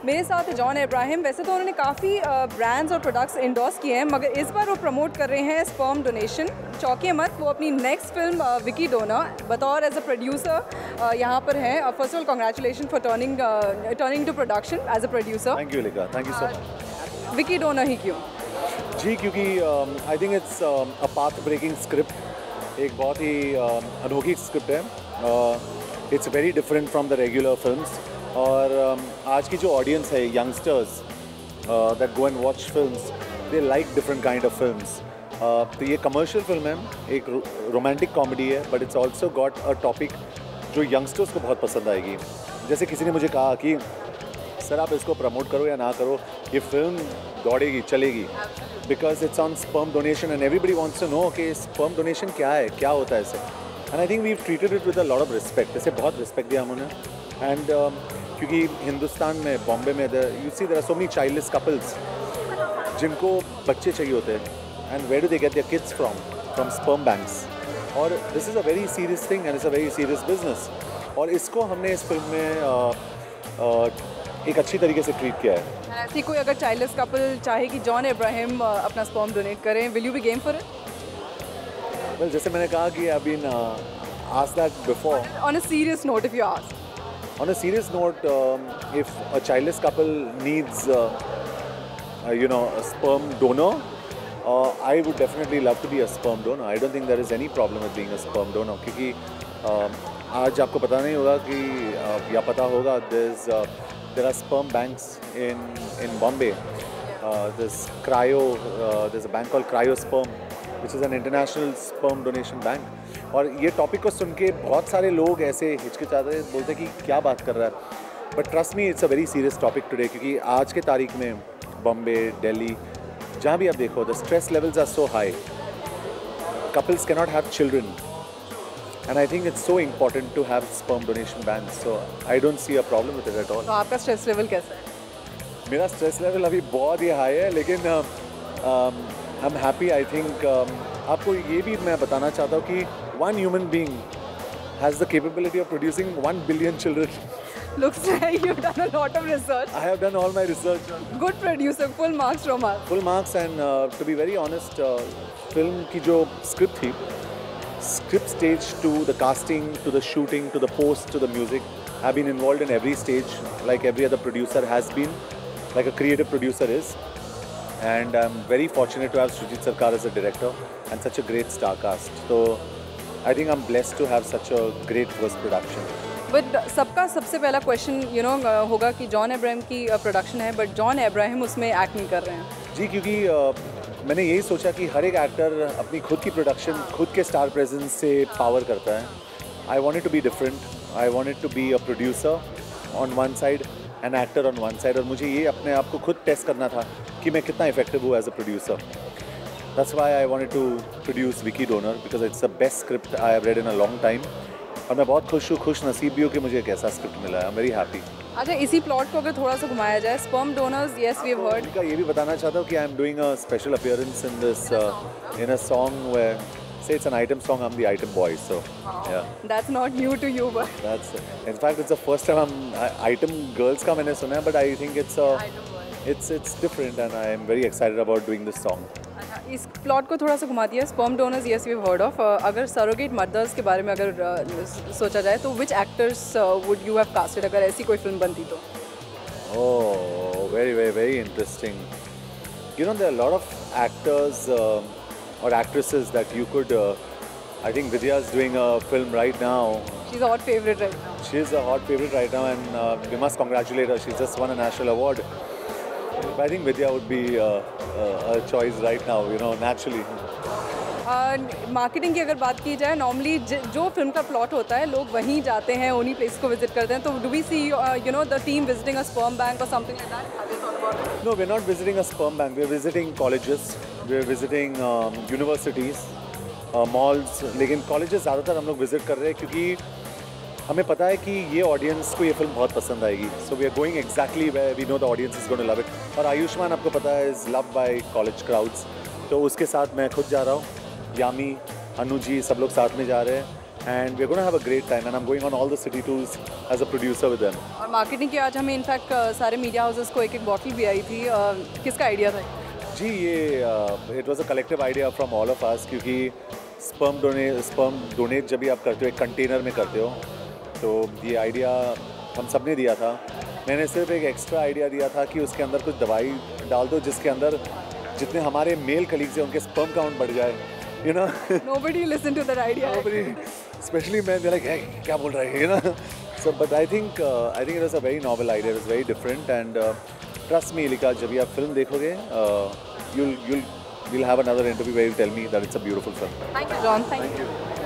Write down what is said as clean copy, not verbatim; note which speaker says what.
Speaker 1: मेरे साथ है जॉन इब्राहिम। वैसे तो उन्होंने काफ़ी ब्रांड्स और प्रोडक्ट्स इंडोर्स किए हैं, मगर इस बार वो प्रमोट कर रहे हैं स्पर्म डोनेशन। चौंकिए मत, वो अपनी नेक्स्ट फिल्म विकी डोनर बतौर एज अ प्रोड्यूसर यहाँ पर हैं। First of all congratulation for turning to production as a producer.
Speaker 2: Thank you लिका, thank you so much.
Speaker 1: Vicky Donor ही क्यों?
Speaker 2: जी, क्योंकि I think it's a path breaking script, एक बहुत ही अनोखी स्क्रिप्ट है। It's very different from the regular films. और आज की जो ऑडियंस है, youngsters that go and watch films, they like different kind of films. तो ये कमर्शियल फिल्म है, एक रोमांटिक कॉमेडी है, but it's also got a topic जो यंगस्टर्स को बहुत पसंद आएगी। जैसे किसी ने मुझे कहा कि सर आप इसको प्रमोट करो या ना करो, ये फिल्म दौड़ेगी, चलेगी, because it's on sperm donation and everybody wants to know कि स्पर्म डोनेशन क्या है, क्या होता है इसे। And I think we treated it with a lot of respect, इसे बहुत रिस्पेक्ट दिया हमने। एंड क्योंकि हिंदुस्तान में, बॉम्बे में, you see there are so many childless couples जिनको बच्चे चाहिए होते हैं, and where do they get their kids from sperm banks. और this is a very serious thing and it's a very serious business. और इसको हमने इस फिल्म में एक अच्छी तरीके से ट्रीट किया है।
Speaker 1: ऐसी कोई अगर चाइल्डलेस कपल चाहे कि जॉन इब्राहिम अपना स्पर्म डोनेट करें, will you be game for it?
Speaker 2: Well, जैसे मैंने कहा कि I been asked that before.
Speaker 1: On a serious note, if you ask.
Speaker 2: On a serious note, if a childless couple needs, a sperm donor, I would definitely love to be a sperm donor. I don't think there is any problem with being a sperm donor. क्योंकि आज आपको पता नहीं होगा कि या पता होगा, there are sperm banks in Bombay. There's a bank called Cryosperm, which is an international sperm donation bank. और ये टॉपिक को सुन के बहुत सारे लोग ऐसे हिचकिचाते हैं, बोलते हैं कि क्या बात कर रहा है। But trust me, it's a very serious topic today, क्योंकि आज के तारीख में बॉम्बे, दिल्ली, जहाँ भी आप देखो, the stress levels are so high, couples can not have children, and I think it's so important to have sperm donation bank. So I don't see a problem with it at all.
Speaker 1: तो आपका stress level कैसा है?
Speaker 2: मेरा stress level अभी बहुत ही high है, लेकिन I am happy. I think आपको ये भी मैं बताना चाहता हूँ कि one human being has the capability of producing 1 billion children.
Speaker 1: Looks like you've done a lot of research.
Speaker 2: I have done all my research.
Speaker 1: Good producer, full marks from us.
Speaker 2: Full marks, and to be very honest, film की जो script थी, script stage to the casting, to the shooting, to the post, to the music, I've been involved in every stage, like every other producer has been, like a creative producer is. And I'm very fortunate to have Srijit Sarkar as a director and such a great star cast. So I think I'm blessed to have such a great first production.
Speaker 1: But सबका सबसे पहला question होगा कि John Ibrahim की production है, but John Ibrahim उसमें act नहीं कर रहे हैं।
Speaker 2: जी, क्योंकि मैंने यही सोचा कि हर एक एक्टर अपनी खुद की प्रोडक्शन, खुद के स्टार प्रेजेंस से पावर करता है। I wanted to be different, I wanted to be a producer on one side, an actor on one side, और मुझे ये अपने आप को खुद टेस्ट करना था कि मैं कितना इफेक्टिव हूँ as a producer. That's why I wanted to produce Vicky Donor, because it's the best script I have read in a long time. और मैं बहुत खुश नसीब भी हूँ कि मुझे एक ऐसा स्क्रिप्ट मिला है। I'm very happy.
Speaker 1: अच्छा, इसी प्लॉट को अगर थोड़ा सा घुमाया जाए, sperm donors, yes we have heard.
Speaker 2: ये भी बताना चाहता हूँ कि I'm doing a special appearance in this in a song where, say it's an item song, I'm the item boy. So yeah.
Speaker 1: That's not new to you, but.
Speaker 2: That's, in fact, it's the first time item girls का मैंने सुना है, but I think it's different, and I am very excited about doing this song.
Speaker 1: इस plot को थोड़ा सा घुमा दिया। Sperm donors, yes we have heard of. अगर सरोगेट मदर्स के बारे में अगर सोचा जाए तो which actors would you have casted अगर ऐसी कोई फिल्म बनती तो?
Speaker 2: Oh, very interesting. You know, there are a lot of actors or actresses that you could. I think Vidya is doing a film right now.
Speaker 1: She's a hot favorite right now.
Speaker 2: She's a hot favorite right now, and we must congratulate her. She's just won a national award. But I think Vidya would be a choice right now, naturally.
Speaker 1: Marketing की अगर बात की जाए, normally जो film का plot होता है लोग वहीं जाते हैं, उन्हीं प्लेस को विजिट करते हैं। तो do we see the team visiting a sperm bank और something like that?
Speaker 2: No, we're not visiting a sperm bank. We're visiting colleges. We're visiting universities, malls. लेकिन colleges ज़्यादातर हम लोग visit कर रहे हैं क्योंकि हमें पता है कि ये ऑडियंस को ये फिल्म बहुत पसंद आएगी। So we are going exactly where we know the audience is going to love it. और आयुष्मान आपको पता है is love by college crowds, तो उसके साथ मैं खुद जा रहा हूँ, यामी, अनु जी सब लोग साथ में जा रहे हैं। and we're going to have a great time, and I'm going on all the city tours as a producer with them.
Speaker 1: और मार्केटिंग की आज हमें इनफैक्ट सारे मीडिया हाउसेस को एक एक बॉटल भी आई थी, किसका आइडिया था?
Speaker 2: जी ये it was a collective idea from all of us, क्योंकि स्पर्म डोनेट जब भी आप करते हो एक कंटेनर में करते हो, तो ये आइडिया हम सब ने दिया था। मैंने सिर्फ एक एक्स्ट्रा आइडिया दिया था कि उसके अंदर कुछ दवाई डाल दो जिसके अंदर जितने हमारे मेल कलीग्स हैं उनके स्पर्म काउंट बढ़ जाए, you know.
Speaker 1: Nobody listened to that idea.
Speaker 2: Nobody, especially men, they're like, hey, क्या बोल रहे हैं, you know. So, but I think it was a very novel idea. It was very different, and trust me, Ilika, जब भी आप film देखोगे, we'll have another interview where you tell me that it's a beautiful film.
Speaker 1: Thank you, John. Thank you.